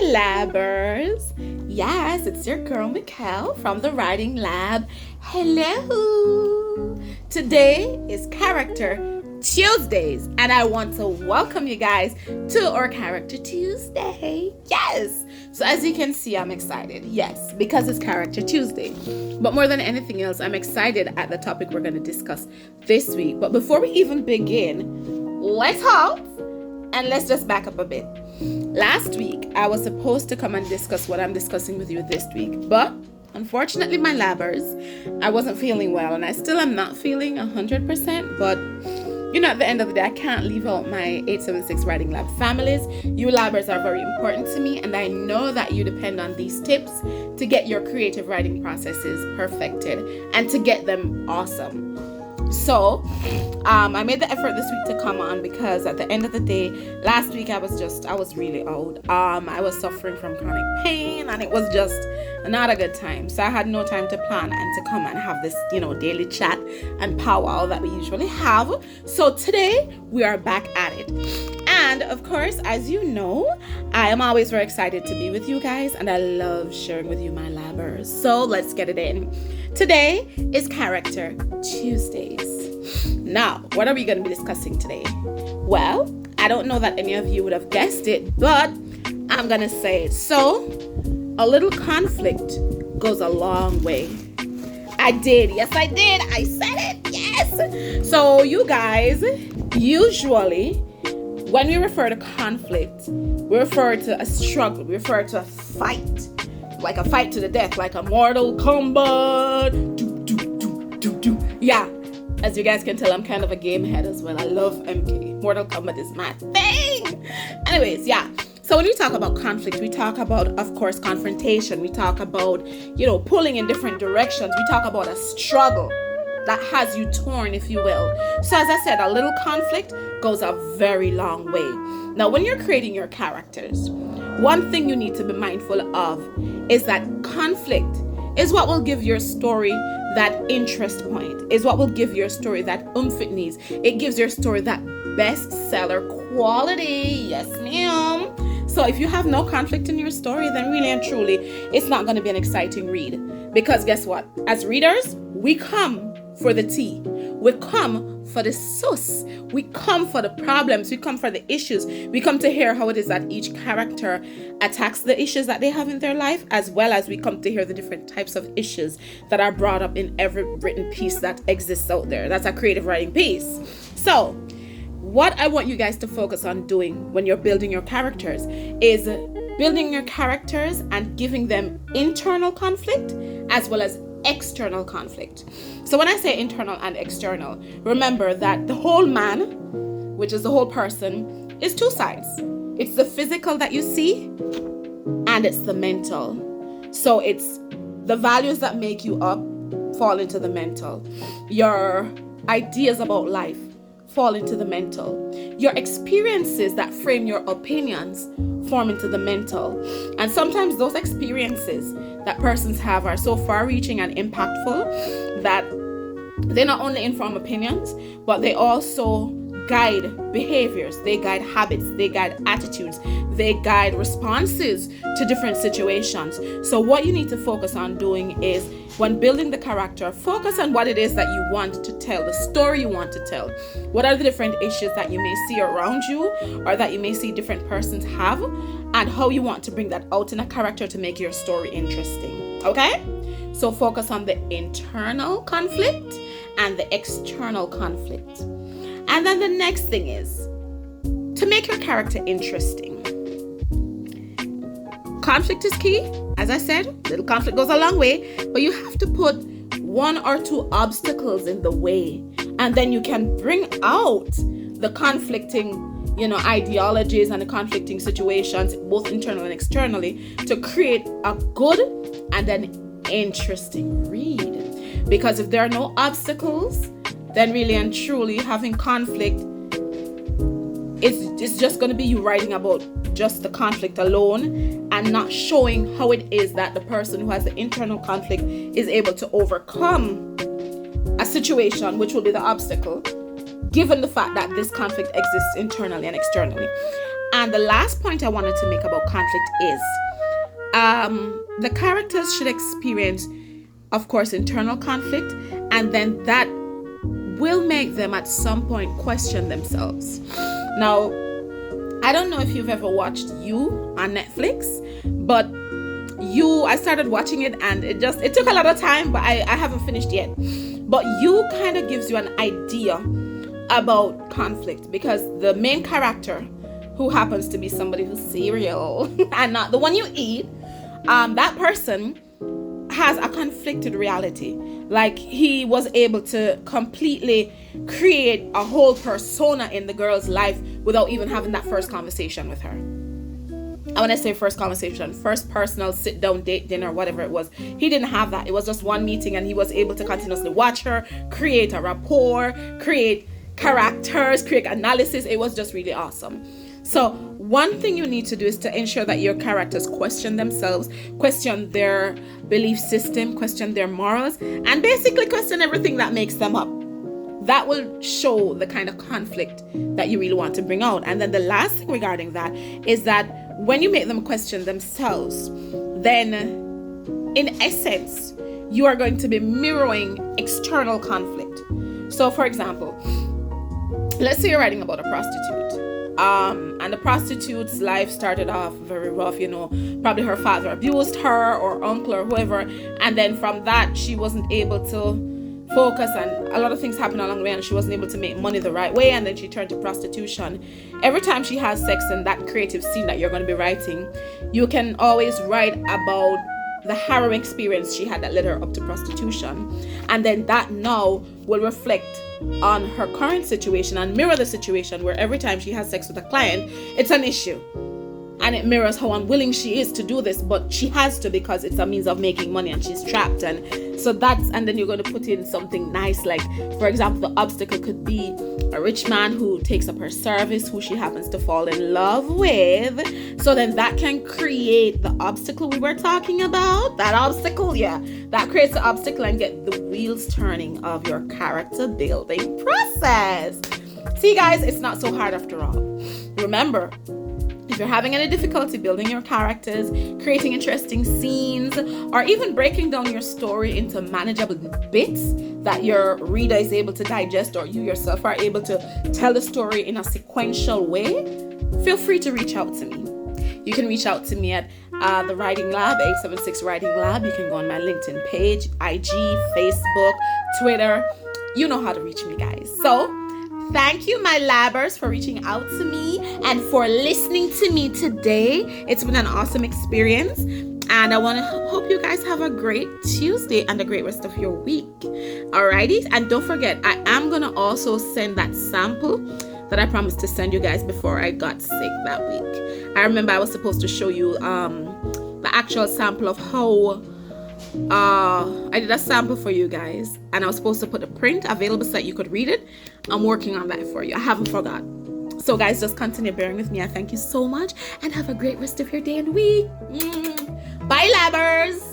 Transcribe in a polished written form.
Labbers. Yes, it's your girl Mikkel from the Writing Lab. Hello. Today is Character Tuesdays, and I want to welcome you guys to our Character Tuesday. Yes. So as you can see, I'm excited. Yes, because it's Character Tuesday. But more than anything else, I'm excited at the topic we're going to discuss this week. But before we even begin, let's halt and let's just back up a bit. Last week, I was supposed to come and discuss what I'm discussing with you this week, but unfortunately, my labbers, I wasn't feeling well, and I still am not feeling 100%, but at the end of the day, I can't leave out my 876 Writing Lab families. You labbers are very important to me, and I know that you depend on these tips to get your creative writing processes perfected and to get them awesome. So, I made the effort this week to come on because at the end of the day, last week I was really old. I was suffering from chronic pain, and it was just not a good time. So I had no time to plan and to come and have this, daily chat and powwow that we usually have. So today we are back at it. And of course, as you know, I am always very excited to be with you guys, and I love sharing with you my labbers. So let's get it in. Today is Character Tuesdays. Now, what are we going to be discussing today? Well, I don't know that any of you would have guessed it, but I'm going to say it. So, a little conflict goes a long way. I did. Yes, I did. I said it. Yes. So, you guys, usually, when we refer to conflict, we refer to a struggle. We refer to a fight. Like a fight to the death, like a Mortal Kombat. Yeah, as you guys can tell, I'm kind of a game head as well. I love MK. Mortal Kombat is my thing. Anyways, yeah. So when we talk about conflict, we talk about, of course, confrontation. We talk about, pulling in different directions. We talk about a struggle that has you torn, if you will. So as I said, a little conflict goes a very long way. Now, when you're creating your characters, one thing you need to be mindful of is that conflict is what will give your story that interest point, is what will give your story that oomph it needs. It gives your story that bestseller quality. Yes, ma'am. So if you have no conflict in your story, then really and truly, it's not going to be an exciting read. Because guess what? As readers, we come for the tea. We come for the sauce. We come for the problems. We come for the issues. We come to hear how it is that each character attacks the issues that they have in their life, as well as we come to hear the different types of issues that are brought up in every written piece that exists out there. That's a creative writing piece. So, what I want you guys to focus on doing when you're building your characters is building your characters and giving them internal conflict as well as external conflict. So when I say internal and external, remember that the whole man, which is the whole person, is two sides. It's the physical that you see, and it's the mental. So it's the values that make you up fall into the mental. Your ideas about life fall into the mental. Your experiences that frame your opinions form into the mental. And sometimes those experiences that persons have are so far-reaching and impactful that they not only inform opinions, but they also guide behaviors, they guide habits, they guide attitudes, they guide responses to different situations. So what you need to focus on doing is, when building the character, focus on what it is that you want to tell, the story you want to tell. What are the different issues that you may see around you, or that you may see different persons have, and how you want to bring that out in a character to make your story interesting. Okay? So focus on the internal conflict and the external conflict. And then the next thing is to make your character interesting. Conflict is key. As I said, little conflict goes a long way, but you have to put one or two obstacles in the way, and then you can bring out the conflicting, ideologies and the conflicting situations, both internally and externally, to create a good and an interesting read. Because if there are no obstacles, then really and truly having conflict, it's just going to be you writing about just the conflict alone and not showing how it is that the person who has the internal conflict is able to overcome a situation, which will be the obstacle, given the fact that this conflict exists internally and externally. And the last point I wanted to make about conflict is the characters should experience, of course, internal conflict, and then that will make them at some point question themselves. Now, I don't know if you've ever watched You on Netflix, but I started watching it and it took a lot of time, but I haven't finished yet. But You kind of gives you an idea about conflict, because the main character, who happens to be somebody who's cereal and not the one you eat, that person has a conflicted reality. Like, he was able to completely create a whole persona in the girl's life without even having that first conversation with her. And when I say first conversation, first personal sit down date, dinner, whatever it was, he didn't have that. It was just one meeting, and he was able to continuously watch her, create a rapport, create characters, create analysis. It was just really awesome. So one thing you need to do is to ensure that your characters question themselves, question their belief system, question their morals, and basically question everything that makes them up. That will show the kind of conflict that you really want to bring out. And then the last thing regarding that is that when you make them question themselves, then in essence, you are going to be mirroring external conflict. So for example, let's say you're writing about a prostitute. And the prostitute's life started off very rough, probably her father abused her, or uncle, or whoever, and then from that she wasn't able to focus, and a lot of things happened along the way, and she wasn't able to make money the right way, and then she turned to prostitution. Every time she has sex in that creative scene that you're going to be writing, you can always write about the harrowing experience she had that led her up to prostitution, and then that now will reflect on her current situation and mirror the situation where every time she has sex with a client, it's an issue, and it mirrors how unwilling she is to do this, but she has to because it's a means of making money and she's trapped. And so and then you're going to put in something nice, like for example, the obstacle could be a rich man who takes up her service, who she happens to fall in love with. So then that can create the obstacle we were talking about. That obstacle, that creates the obstacle and get the wheels turning of your character building process. See guys, it's not so hard after all. Remember, if you're having any difficulty building your characters, creating interesting scenes, or even breaking down your story into manageable bits that your reader is able to digest, or you yourself are able to tell the story in a sequential way, feel free to reach out to me. You can reach out to me at the Writing Lab, 876 Writing Lab. You can go on my LinkedIn page, IG, Facebook, Twitter. You know how to reach me, guys. So thank you, my labbers, for reaching out to me and for listening to me today. It's been an awesome experience, and I want to hope you guys have a great Tuesday and a great rest of your week. Alrighty, and don't forget, I am going to also send that sample that I promised to send you guys before I got sick that week. I remember I was supposed to show you the actual sample of how I did a sample for you guys, and I was supposed to put a print available so that you could read it. I'm working on that for you. I haven't forgot. So guys, just continue bearing with me. I thank you so much, and have a great rest of your day and week. Bye, labbers.